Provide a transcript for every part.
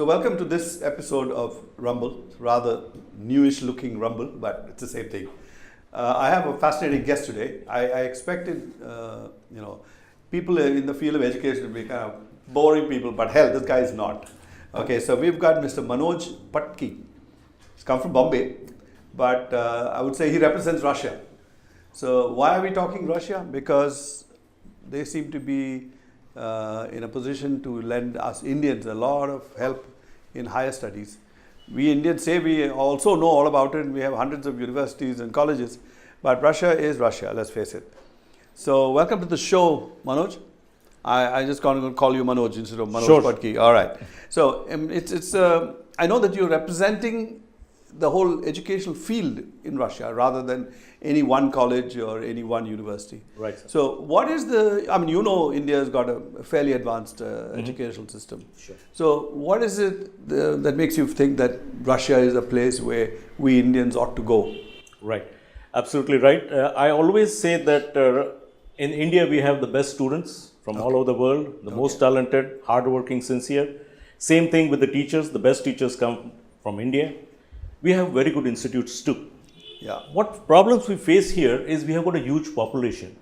So welcome to this episode of Rumble, rather newish looking Rumble, but it's the same thing. I have a fascinating guest today. I expected, people in the field of education to be kind of boring people, but hell, this guy is not. Okay, so we've got Mr. Manoj Patki. He's come from Bombay, but I would say he represents Russia. So why are we talking Russia? Because they seem to be in a position to lend us Indians a lot of help in higher studies. We Indians say we also know all about it, and we have hundreds of universities and colleges, but Russia is Russia, let's face it. So welcome to the show, Manoj. I just going to call you Manoj instead of Manoj Patki. All right. So I know that you're representing the whole educational field in Russia rather than any one college or any one university. Right. Sir. So what is India's got a fairly advanced educational system. Sure. So what is it that makes you think that Russia is a place where we Indians ought to go? Right. Absolutely right. I always say that in India we have the best students from all over the world, the most talented, hardworking, sincere. Same thing with the teachers. The best teachers come from India. We have very good institutes too. Yeah. What problems we face here is we have got a huge population,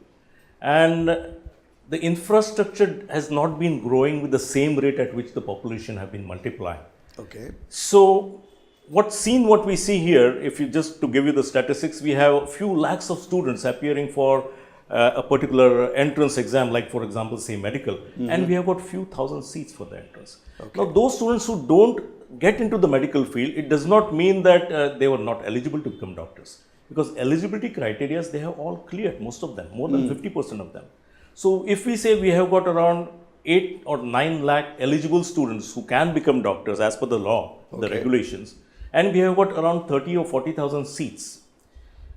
and the infrastructure has not been growing with the same rate at which the population have been multiplying. Okay. So what we see here, if you just to give you the statistics, we have a few lakhs of students appearing for a particular entrance exam, like for example, say medical, and we have got few thousand seats for the entrance. Okay. Now those students who don't get into the medical field, it does not mean that they were not eligible to become doctors, because eligibility criteria they have all cleared, most of them, more than 50% of them. So if we say we have got around 8 or 9 lakh eligible students who can become doctors as per the law, the regulations, and we have got around 30 or 40,000 seats.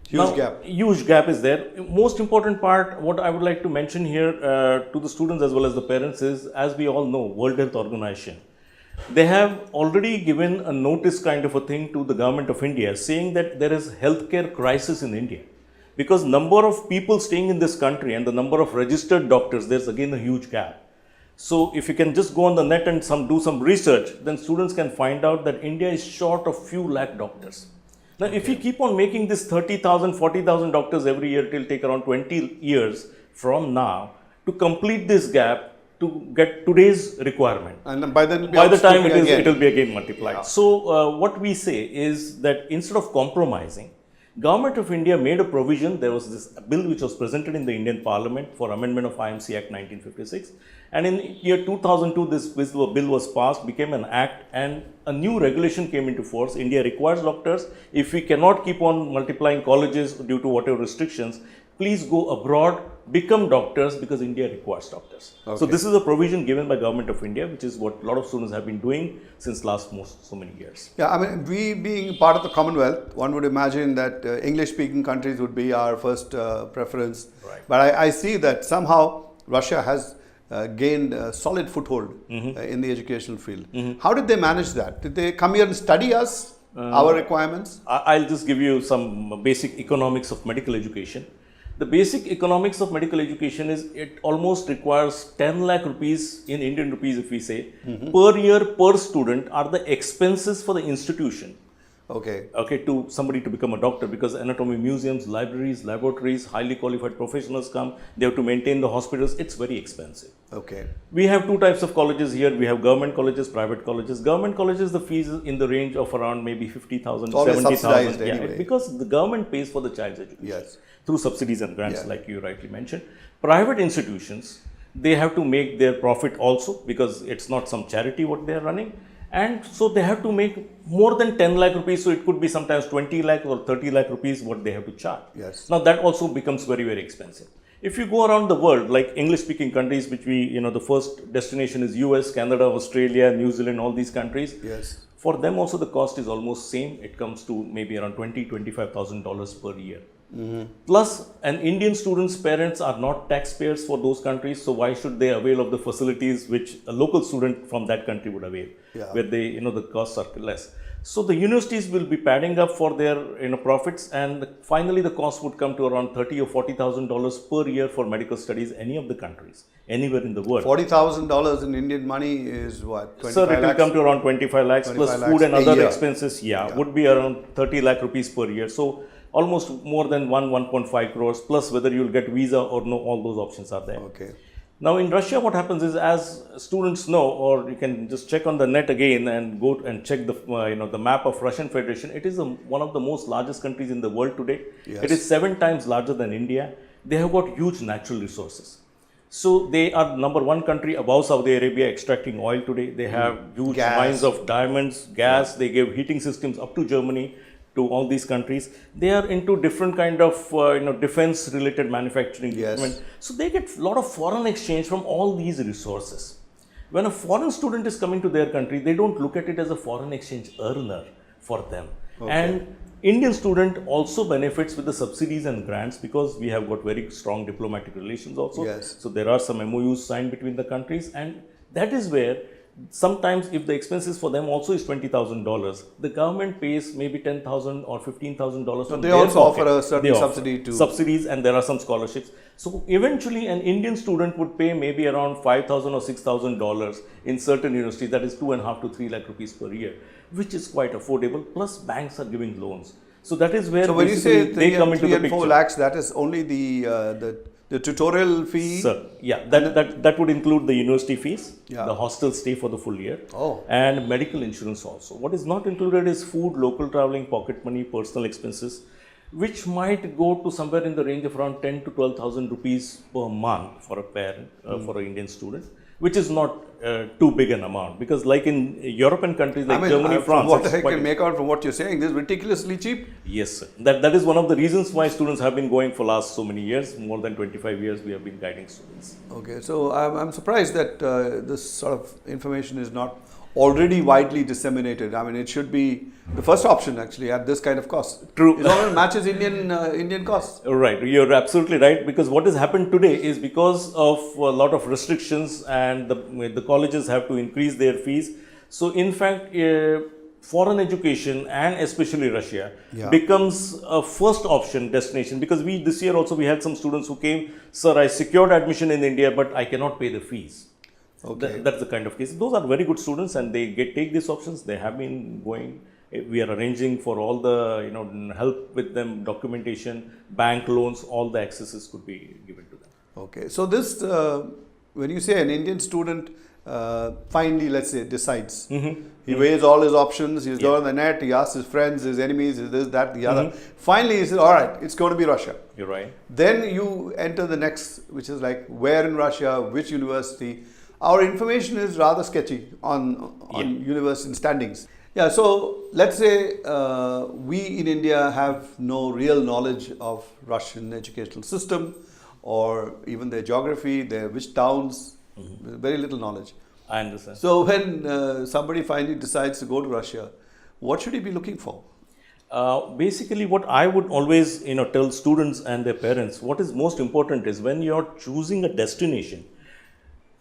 Huge gap is there. Most important part, what I would like to mention here to the students as well as the parents is, as we all know, World Health Organization, they have already given a notice kind of a thing to the government of India saying that there is healthcare crisis in India, because number of people staying in this country and the number of registered doctors, there's again a huge gap. So if you can just go on the net and do some research, then students can find out that India is short of few lakh doctors. Now, if we keep on making this 30,000, 40,000 doctors every year, it will take around 20 years from now to complete this gap to get today's requirement. And by the time it will be again multiplied. Yeah. So what we say is that instead of compromising, Government of India made a provision. There was this bill which was presented in the Indian Parliament for amendment of IMC Act 1956. And in year 2002, this bill was passed, became an act, and a new regulation came into force. India requires doctors. If we cannot keep on multiplying colleges due to whatever restrictions, please go abroad, become doctors, because India requires doctors. Okay. So this is a provision given by Government of India, which is what a lot of students have been doing since last so many years. Yeah, I mean, we being part of the Commonwealth, one would imagine that English-speaking countries would be our first preference. Right. But I see that somehow Russia has gained a solid foothold in the educational field. How did they manage that? Did they come here and study us, our requirements? I'll just give you some basic economics of medical education. The basic economics of medical education is it almost requires 10 lakh rupees in Indian rupees, if we say, per year per student are the expenses for the institution. Okay, to somebody to become a doctor, because anatomy museums, libraries, laboratories, highly qualified professionals come, they have to maintain the hospitals, it's very expensive. Okay. We have two types of colleges here. We have government colleges, private colleges. Government colleges, the fees is in the range of around maybe 50,000, 70,000. Anyway. Because the government pays for the child's education. Yes. Through subsidies and grants, like you rightly mentioned. Private institutions, they have to make their profit also, because it's not some charity what they are running. And so they have to make more than 10 lakh rupees. So it could be sometimes 20 lakh or 30 lakh rupees what they have to charge. Yes. Now that also becomes very, very expensive. If you go around the world, like English-speaking countries, which the first destination is US, Canada, Australia, New Zealand, all these countries. Yes. For them also the cost is almost same. It comes to maybe around $20,000 to $25,000 per year. Plus, an Indian student's parents are not taxpayers for those countries, so why should they avail of the facilities which a local student from that country would avail, where they, the costs are less. So the universities will be padding up for their profits, and finally the cost would come to around $30,000 or $40,000 per year for medical studies any of the countries, anywhere in the world. $40,000 in Indian money is what? 25 Sir, it will lakhs? come to around 25 lakhs 25 plus lakhs food and a other year. expenses. Would be around 30 lakh rupees per year. So almost more than 1.5 crores plus whether you'll get visa or no, all those options are there. Okay. Now in Russia, what happens is, as students know, or you can just check on the net again and go and check the the map of Russian Federation. It is one of the most largest countries in the world today. Yes. It is 7 times larger than India. They have got huge natural resources. So they are number 1 country above Saudi Arabia extracting oil today. They have huge mines of diamonds, gas. They give heating systems up to Germany, to all these countries. They are into different kind of defense related manufacturing equipment. So they get a lot of foreign exchange from all these resources. When a foreign student is coming to their country, they don't look at it as a foreign exchange earner for them. And Indian student also benefits with the subsidies and grants, because we have got very strong diplomatic relations also. So there are some MOUs signed between the countries, and that is where sometimes if the expenses for them also is $20,000, the government pays maybe $10,000 or $15,000. So they also offer a certain subsidy to subsidies, and there are some scholarships. So eventually an Indian student would pay maybe around $5,000 or $6,000 in certain universities, that is 2.5 to 3 lakh rupees per year, which is quite affordable. Plus banks are giving loans. So that is where when you say they come into the picture. 4 lakhs, that is only the tutorial fee? Sir, that would include the university fees, the hostel stay for the full year, and medical insurance also. What is not included is food, local traveling, pocket money, personal expenses, which might go to somewhere in the range of around 10 to 12,000 rupees per month for a parent, for an Indian student, which is not too big an amount, because like in European countries like Germany, France, from what I can make out from what you're saying, this is ridiculously cheap. Yes, sir. That is one of the reasons why students have been going for last so many years. More than 25 years we have been guiding students. Okay, so I'm surprised that this sort of information is not already widely disseminated. I mean, it should be the first option actually at this kind of cost. True. It all matches Indian costs. Right, you're absolutely right, because what has happened today is because of a lot of restrictions, and the colleges have to increase their fees. So in fact, foreign education, and especially Russia, becomes a first option destination, because this year also we had some students who came, sir, I secured admission in India, but I cannot pay the fees. Okay. That's the kind of case. Those are very good students, and they take these options. They have been going. We are arranging for all the help with them, documentation, bank loans, all the accesses could be given to them. Okay, so this when you say an Indian student finally, let's say, decides, he weighs all his options, he's gone on the net, he asks his friends, his enemies, this, that, the other. Finally, he says, all right, it's going to be Russia. You're right. Then you enter the next, which is like, where in Russia, which university. Our information is rather sketchy on university standings. Yeah, so let's say we in India have no real knowledge of Russian educational system, or even their geography, which towns, very little knowledge. I understand. So when somebody finally decides to go to Russia, what should he be looking for? Basically, what I would always tell students and their parents, what is most important is when you are choosing a destination,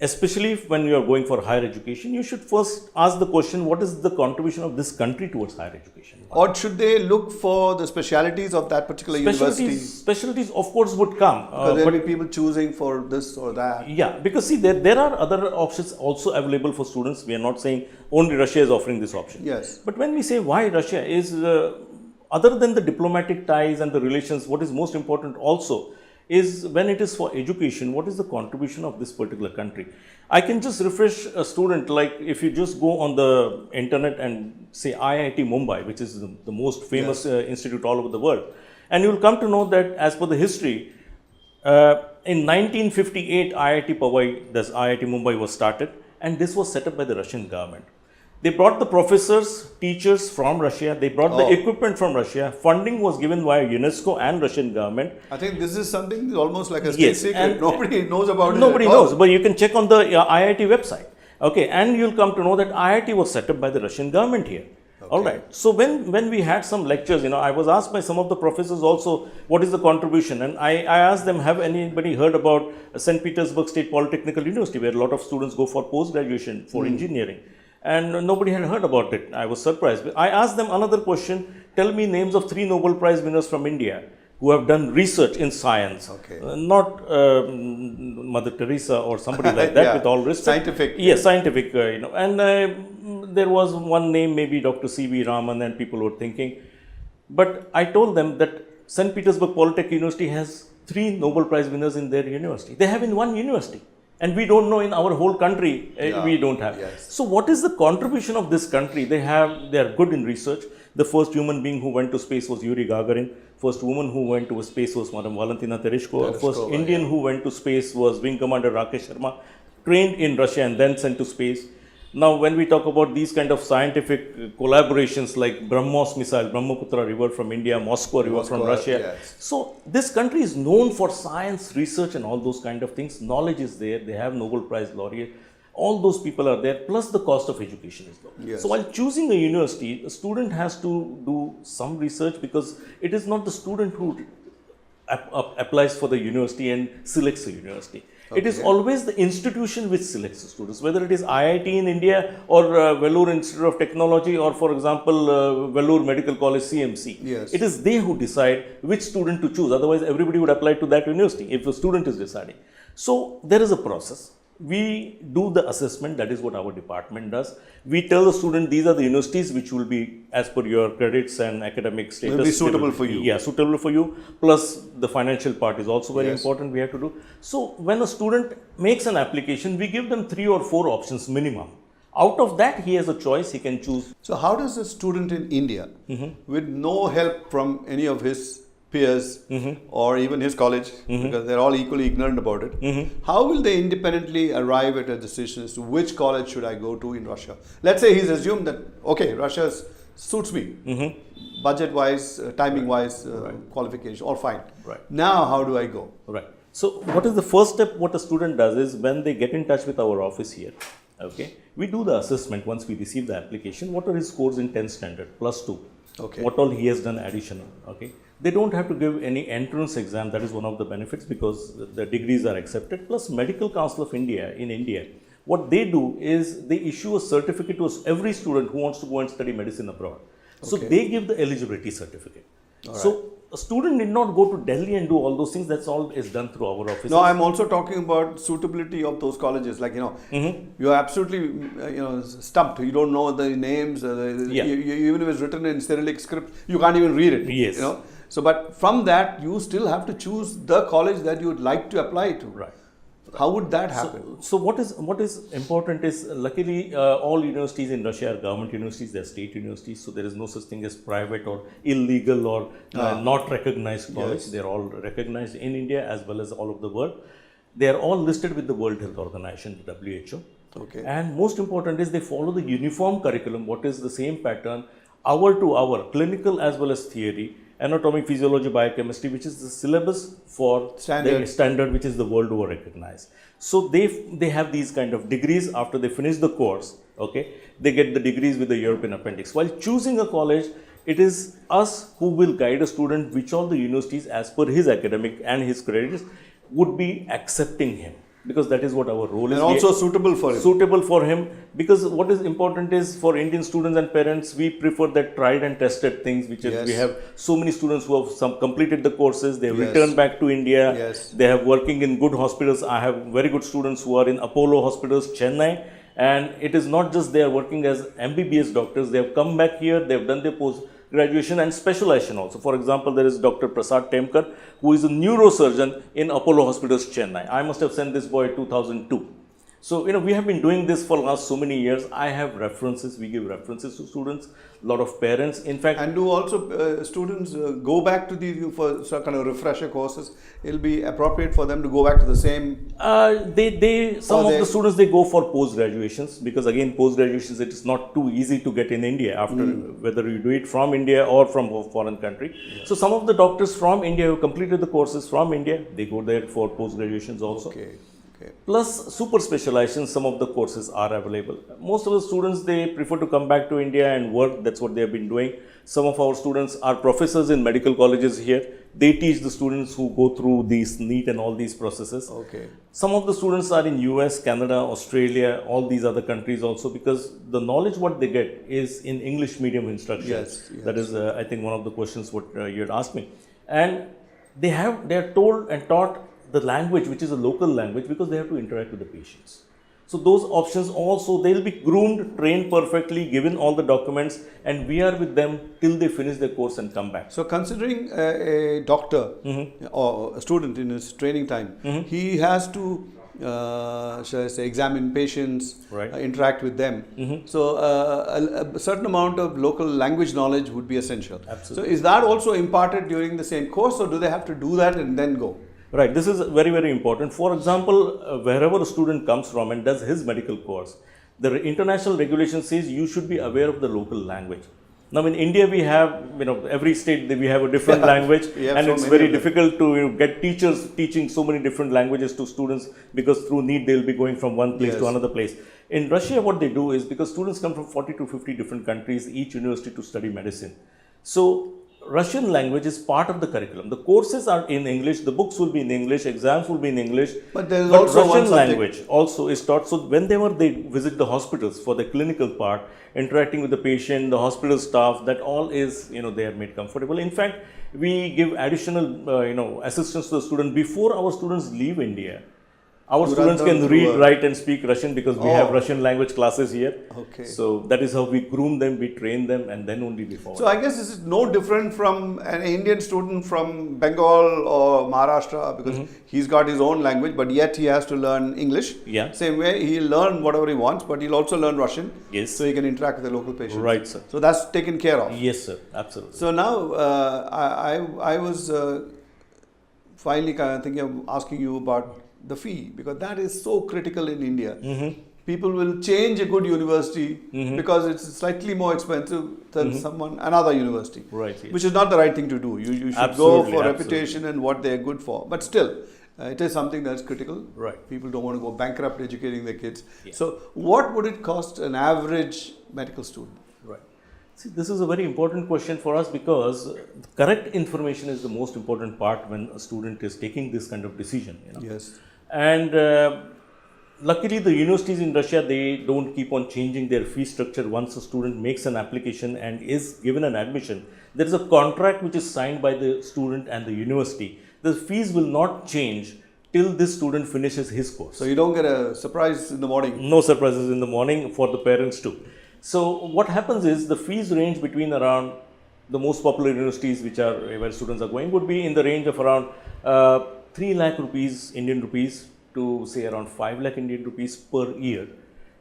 especially when you are going for higher education, you should first ask the question, what is the contribution of this country towards higher education? Or should they look for the specialities of that particular university? Specialties, of course, would come. Because there will be people choosing for this or that. Yeah, because see, there are other options also available for students. We are not saying only Russia is offering this option. Yes. But when we say why Russia is, other than the diplomatic ties and the relations, what is most important also is when it is for education, what is the contribution of this particular country? I can just refresh a student, like if you just go on the internet and say IIT Mumbai, which is the most famous institute all over the world, and you will come to know that as per the history, in 1958 IIT Mumbai was started, and this was set up by the Russian government. They brought the professors, teachers from Russia. They brought the equipment from Russia. Funding was given by UNESCO and Russian government. I think this is something almost like a state secret. Nobody knows about it. Nobody knows, but you can check on the IIT website. Okay, and you'll come to know that IIT was set up by the Russian government here. All right. So when we had some lectures, I was asked by some of the professors also, what is the contribution? And I asked them, have anybody heard about St. Petersburg State Polytechnical University, where a lot of students go for post-graduation for engineering? And nobody had heard about it. I was surprised. I asked them another question, tell me names of 3 Nobel Prize winners from India who have done research in science. Okay. Not Mother Teresa or somebody like that, with all respect. Scientific. Yes, scientific, And there was one name, maybe Dr. C.V. Raman, and people were thinking. But I told them that St. Petersburg Polytechnic University has 3 Nobel Prize winners in their university. They have in one university. And we don't know in our whole country, we don't have. Yes. So what is the contribution of this country? They are good in research. The first human being who went to space was Yuri Gagarin. First woman who went to space was Madam Valentina Tereshkova. First Indian who went to space was Wing Commander Rakesh Sharma, trained in Russia and then sent to space. Now, when we talk about these kind of scientific collaborations like BrahMos missile, Brahmaputra river from India, Moscow river from Russia. Yes. So, this country is known for science, research and all those kind of things. Knowledge is there. They have Nobel Prize laureate. All those people are there, plus the cost of education is low. Yes. So, while choosing a university, a student has to do some research, because it is not the student who applies for the university and selects a university. It is always the institution which selects the students, whether it is IIT in India or Vellore Institute of Technology, or for example Vellore Medical College CMC. Yes. It is they who decide which student to choose. Otherwise, everybody would apply to that university if the student is deciding. So there is a process. We do the assessment, that is what our department does. We tell the student these are the universities which will be as per your credits and academic status. Will be suitable for you. Yeah, suitable for you. Plus the financial part is also very important we have to do. So when a student makes an application, we give them 3 or 4 options minimum. Out of that, he has a choice, he can choose. So how does a student in India, with no help from any of his peers or even his college, because they're all equally ignorant about it, how will they independently arrive at a decision as to which college should I go to in Russia? Let's say he's assumed that, okay, Russia suits me, budget-wise, timing-wise, qualification, all fine. Right. Now, how do I go? Right. So what is the first step? What a student does is, when they get in touch with our office here, okay, we do the assessment once we receive the application. What are his scores in 10th standard, +2? Okay. What all he has done additional, okay. They don't have to give any entrance exam. That is one of the benefits, because the degrees are accepted. Plus, Medical Council of India in India, what they do is they issue a certificate to every student who wants to go and study medicine abroad. So they give the eligibility certificate. So a student need not go to Delhi and do all those things. That's all is done through our office. No, I'm also talking about suitability of those colleges. Like, you're absolutely, stumped. You don't know the names. Even if it's written in Cyrillic script, you can't even read it. Yes. So, but from that, you still have to choose the college that you would like to apply to. Right. How would that happen? So what is important is, luckily all universities in Russia are government universities, they are state universities, so there is no such thing as private or illegal or not recognized college. They are all recognized in India as well as all over the world. They are all listed with the World Health Organization, the WHO. Okay. And most important is they follow the uniform curriculum, what is the same pattern, hour to hour, clinical as well as theory, anatomy, physiology, biochemistry, which is the syllabus for standard, which is the world over recognized. So they have these kind of degrees after they finish the course. Okay, they get the degrees with the European appendix. While choosing a college, it is us who will guide a student which all the universities, as per his academic and his credits, would be accepting him. Because that is what our role is. And also suitable for him. Suitable for him, because what is important is, for Indian students and parents, we prefer that tried and tested things, which is, we have so many students who have completed the courses, they have returned back to India, they have working in good hospitals. I have very good students who are in Apollo hospitals, Chennai, and it is not just they are working as MBBS doctors, they have come back here, they have done their post-graduation and specialization also. For example, there is Dr. Prasad Temkar, who is a neurosurgeon in Apollo Hospitals, Chennai. I must have sent this boy 2002. So, we have been doing this for last so many years. I have references, we give references to students, a lot of parents. In fact, and do also students go back to for some kind of refresher courses? It'll be appropriate for them to go back to the same. Some of the students, they go for post graduations, because again, post graduations, it is not too easy to get in India after whether you do it from India or from a foreign country. So some of the doctors from India who completed the courses from India, they go there for post graduations also. Okay. Okay. Plus super specialization, some of the courses are available. Most of the students, they prefer to come back to India and work. That's what they have been doing. Some of our students are professors in medical colleges here. They teach the students who go through these NEET and all these processes. Okay. Some of the students are in US, Canada, Australia, all these other countries also, because the knowledge what they get is in English medium instruction. Yes. That is, I think, one of the questions what you had asked me. And they are told and taught the language, which is a local language, because they have to interact with the patients. So those options also, they'll be groomed, trained perfectly, given all the documents, and we are with them till they finish their course and come back. So considering a doctor or a student in his training time, he has to, shall I say, examine patients, Right. interact with them. So a certain amount of local language knowledge would be essential. Absolutely. So is that also imparted during the same course, or do they have to do that and then go? Right, this is very, very important. For example, wherever a student comes from and does his medical course, the international regulation says you should be aware of the local language. Now in India we have, every state we have a different language, and so it's many very of them. difficult to get teachers teaching so many different languages to students, because through need they'll be going from one place to another place. In Russia what they do is, because students come from 40 to 50 different countries, each university to study medicine. So Russian language is part of the curriculum. The courses are in English, the books will be in English, exams will be in English. But there is also one Russian subject. language also is taught. So whenever they visit the hospitals for the clinical part, interacting with the patient, the hospital staff, that all is, they are made comfortable. In fact, we give additional, assistance to the student before our students leave India. Our students can read, write and speak Russian, because we have Russian language classes here. Okay. So that is how we groom them, we train them, and then only we forward. So I guess this is no different from an Indian student from Bengal or Maharashtra, because he's got his own language, but yet he has to learn English. Yeah. Same way, he'll learn whatever he wants, but he'll also learn Russian. Yes. So he can interact with the local patients. Right, sir. So that's taken care of. Yes, sir. Absolutely. So now I was finally kind of thinking of asking you about the fee, because that is so critical in India. People will change a good university because it's slightly more expensive than another university. Right, yes. Which is not the right thing to do. You should Absolutely, go for absolutely. reputation and what they are good for. But still, it is something that's critical. Right. People don't want to go bankrupt educating their kids. Yeah. So what would it cost an average medical student? Right. See, this is a very important question for us, because correct information is the most important part when a student is taking this kind of decision. Yes. And luckily, the universities in Russia, they don't keep on changing their fee structure once a student makes an application and is given an admission. There is a contract which is signed by the student and the university. The fees will not change till this student finishes his course. So you don't get a surprise in the morning. No surprises in the morning for the parents too. So what happens is, the fees range between around, the most popular universities which are where students are going would be in the range of around 3 lakh rupees, Indian rupees, to say around 5 lakh Indian rupees per year.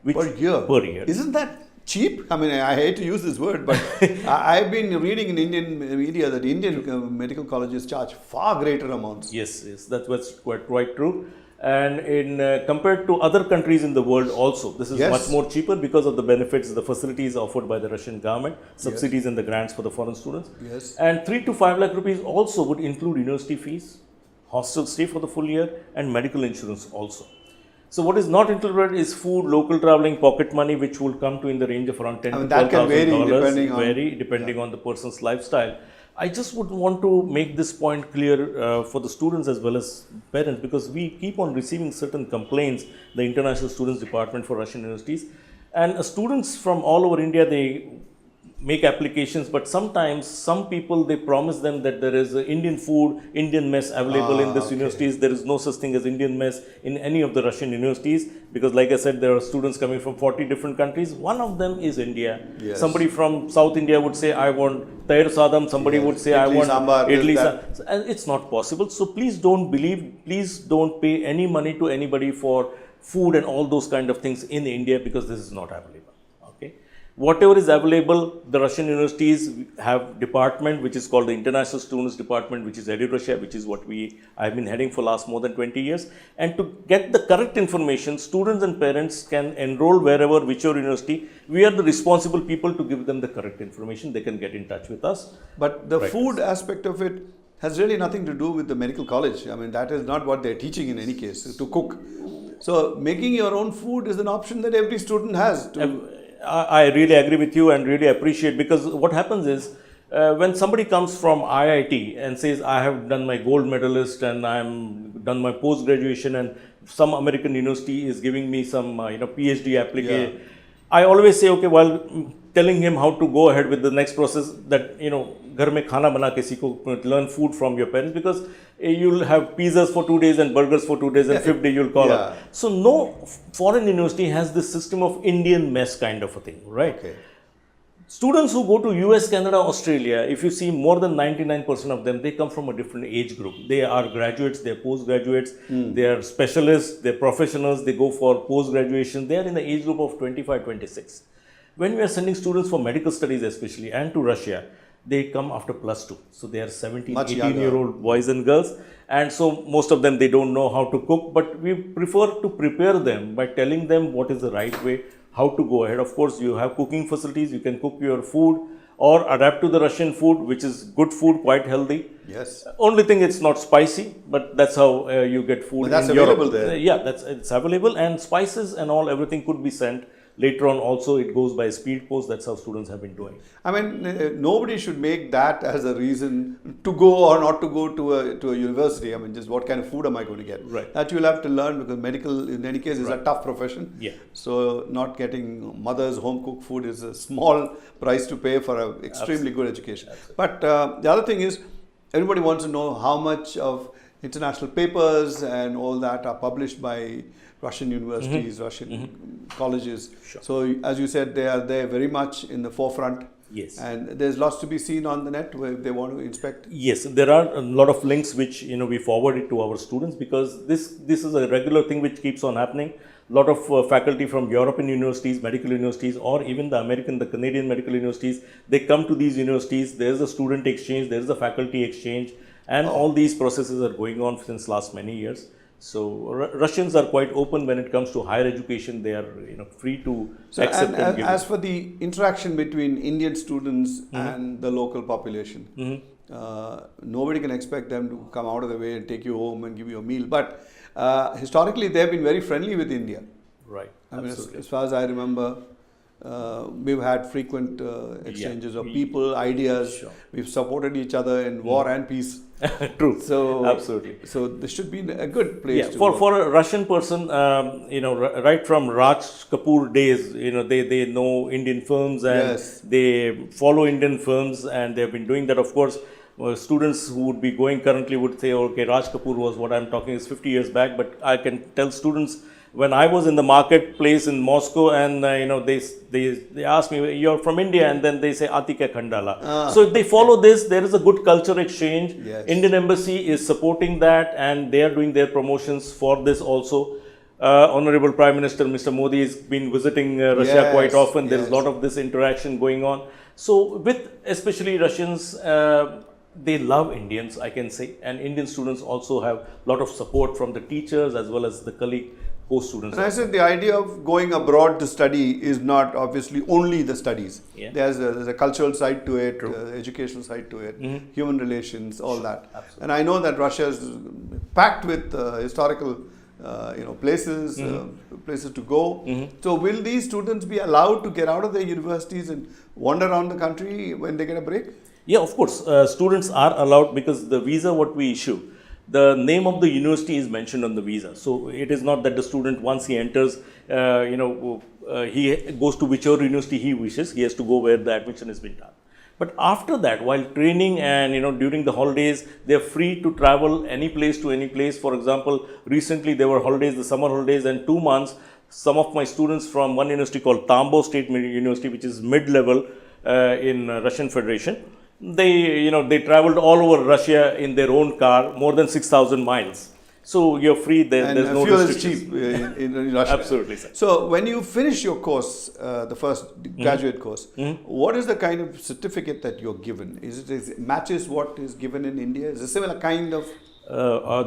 Per year? Per year. Isn't that cheap? I mean, I hate to use this word, but I've been reading in Indian media that Indian medical colleges charge far greater amounts. Yes, that's quite true. And in compared to other countries in the world also, this is much more cheaper because of the benefits, the facilities offered by the Russian government, subsidies and the grants for the foreign students. Yes. And 3 to 5 lakh rupees also would include university fees, hostel stay for the full year, and medical insurance also. So what is not included is food, local traveling, pocket money, which will come to in the range of around $10,000 to $12,000, depending on the person's lifestyle. I just would want to make this point clear for the students as well as parents, because we keep on receiving certain complaints, the International Students Department for Russian universities, and students from all over India, they make applications, but sometimes some people, they promise them that there is Indian food, Indian mess available in this universities. There is no such thing as Indian mess in any of the Russian universities, because like I said, there are students coming from 40 different countries. One of them is India. Yes. Somebody from South India would say, I want Tair Sadam. Somebody would say, I want Idli Sambar. And it's not possible. So please don't believe, please don't pay any money to anybody for food and all those kind of things in India, because this is not available. Whatever is available, the Russian universities have department which is called the International Students Department, which is Edurussia, which is what I've been heading for last more than 20 years. And to get the correct information, students and parents can enroll wherever, whichever university. We are the responsible people to give them the correct information. They can get in touch with us. But the food aspect of it has really nothing to do with the medical college. I mean, that is not what they're teaching in any case, to cook. So making your own food is an option that every student has. I really agree with you and really appreciate, because what happens is when somebody comes from IIT and says, I have done my gold medalist and I'm done my post graduation, and some American university is giving me some PhD application. Yeah. I always say, okay, while telling him how to go ahead with the next process, that घर में खाना बना के सीखो, learn food from your parents, because you'll have pizzas for 2 days and burgers for 2 days, and fifth day you'll call up. So no foreign university has this system of Indian mess kind of a thing, right? Okay. Students who go to US, Canada, Australia, if you see, more than 99% of them, they come from a different age group. They are graduates, they are postgraduates, they are specialists, they are professionals, they go for post-graduation. They are in the age group of 25, 26. When we are sending students for medical studies especially, and to Russia, they come after plus 2. So they are 17, 18-year-old boys and girls. And so most of them, they don't know how to cook, but we prefer to prepare them by telling them what is the right way, how to go ahead. Of course, you have cooking facilities, you can cook your food or adapt to the Russian food, which is good food, quite healthy. Yes. Only thing, it's not spicy, but that's how you get food. But that's in available Europe. there. Yeah, it's available, and spices and all, everything could be sent. Later on also, it goes by speed post. That's how students have been doing. I mean, nobody should make that as a reason to go or not to go to a university. I mean, just what kind of food am I going to get? Right. That you'll have to learn, because medical, in any case, is a tough profession. Yeah. So not getting mother's home cooked food is a small price to pay for an extremely good education. Absolutely. But the other thing is, everybody wants to know how much of international papers and all that are published by Russian universities, Russian colleges. Sure. So as you said, they are there very much in the forefront. Yes. And there's lots to be seen on the net where they want to inspect. Yes, there are a lot of links which we forward it to our students, because this is a regular thing which keeps on happening. A lot of faculty from European universities, medical universities, or even the Canadian medical universities, they come to these universities. There's a student exchange, there's a faculty exchange, and all these processes are going on since last many years. So Russians are quite open when it comes to higher education. They are free to accept and give. As for the interaction between Indian students and the local population, nobody can expect them to come out of the way and take you home and give you a meal. But historically, they have been very friendly with India. Right. I mean, as far as I remember, we've had frequent exchanges of people, ideas. Sure. We've supported each other in war and peace. True. So absolutely. So this should be a good place. Yeah. To For a Russian person, right from Raj Kapoor days, they know Indian films, and they follow Indian films, and they've been doing that. Of course, students who would be going currently would say, okay, Raj Kapoor was, what I'm talking is 50 years back, but I can tell students, when I was in the marketplace in Moscow, and they ask me, you're from India, and then they say Atika Khandala. So if they follow this, there is a good culture exchange. Yes. Indian Embassy is supporting that, and they are doing their promotions for this also. Honorable Prime Minister Mr. Modi has been visiting Russia quite often. There is a lot of this interaction going on. So with especially Russians, they love Indians, I can say, and Indian students also have a lot of support from the teachers as well as the colleague co-students. And I said the idea of going abroad to study is not obviously only the studies. Yeah. There's a cultural side to it, educational side to it, human relations, all that. Absolutely. And I know that Russia is packed with historical places, places to go. So will these students be allowed to get out of their universities and wander around the country when they get a break? Yeah, of course. Students are allowed, because the visa what we issue, the name of the university is mentioned on the visa. So it is not that the student, once he enters, he goes to whichever university he wishes. He has to go where the admission has been done. But after that, while training and during the holidays, they are free to travel any place to any place. For example, recently there were holidays, the summer holidays, and 2 months, some of my students from one university called Tambo State University, which is mid-level in Russian Federation, they traveled all over Russia in their own car, more than 6,000 miles. So you're free. There's no fuel restrictions. is cheap in Russia. Absolutely, sir. So when you finish your course, the first graduate course, what is the kind of certificate that you're given? Is it matches what is given in India? Is it a similar kind of?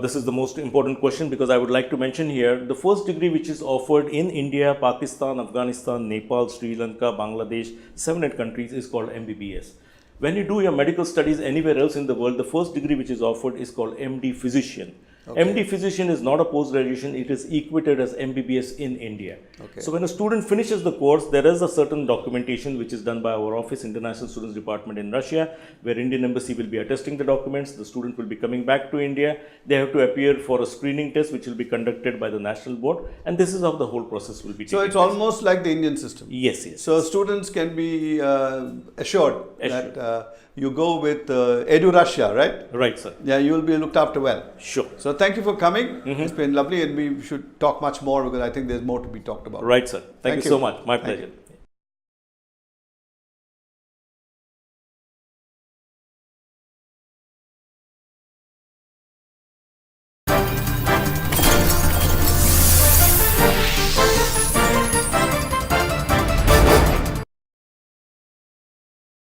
This is the most important question, because I would like to mention here, the first degree which is offered in India, Pakistan, Afghanistan, Nepal, Sri Lanka, Bangladesh, 7-8 countries, is called MBBS. When you do your medical studies anywhere else in the world, the first degree which is offered is called MD Physician. Okay. MD physician is not a post-graduation, it is equated as MBBS in India. Okay. So when a student finishes the course, there is a certain documentation which is done by our office, International Students Department in Russia, where Indian Embassy will be attesting the documents. The student will be coming back to India. They have to appear for a screening test which will be conducted by the national board, and this is how the whole process will be taken. So it's almost like the Indian system. Yes, yes. So students can be assured that you go with Edurussia, right? Right, sir. Yeah, you will be looked after well. Sure. So thank you for coming. It's been lovely, and we should talk much more because I think there's more to be talked about. Right, sir. Thank you so much. My Thank pleasure. you.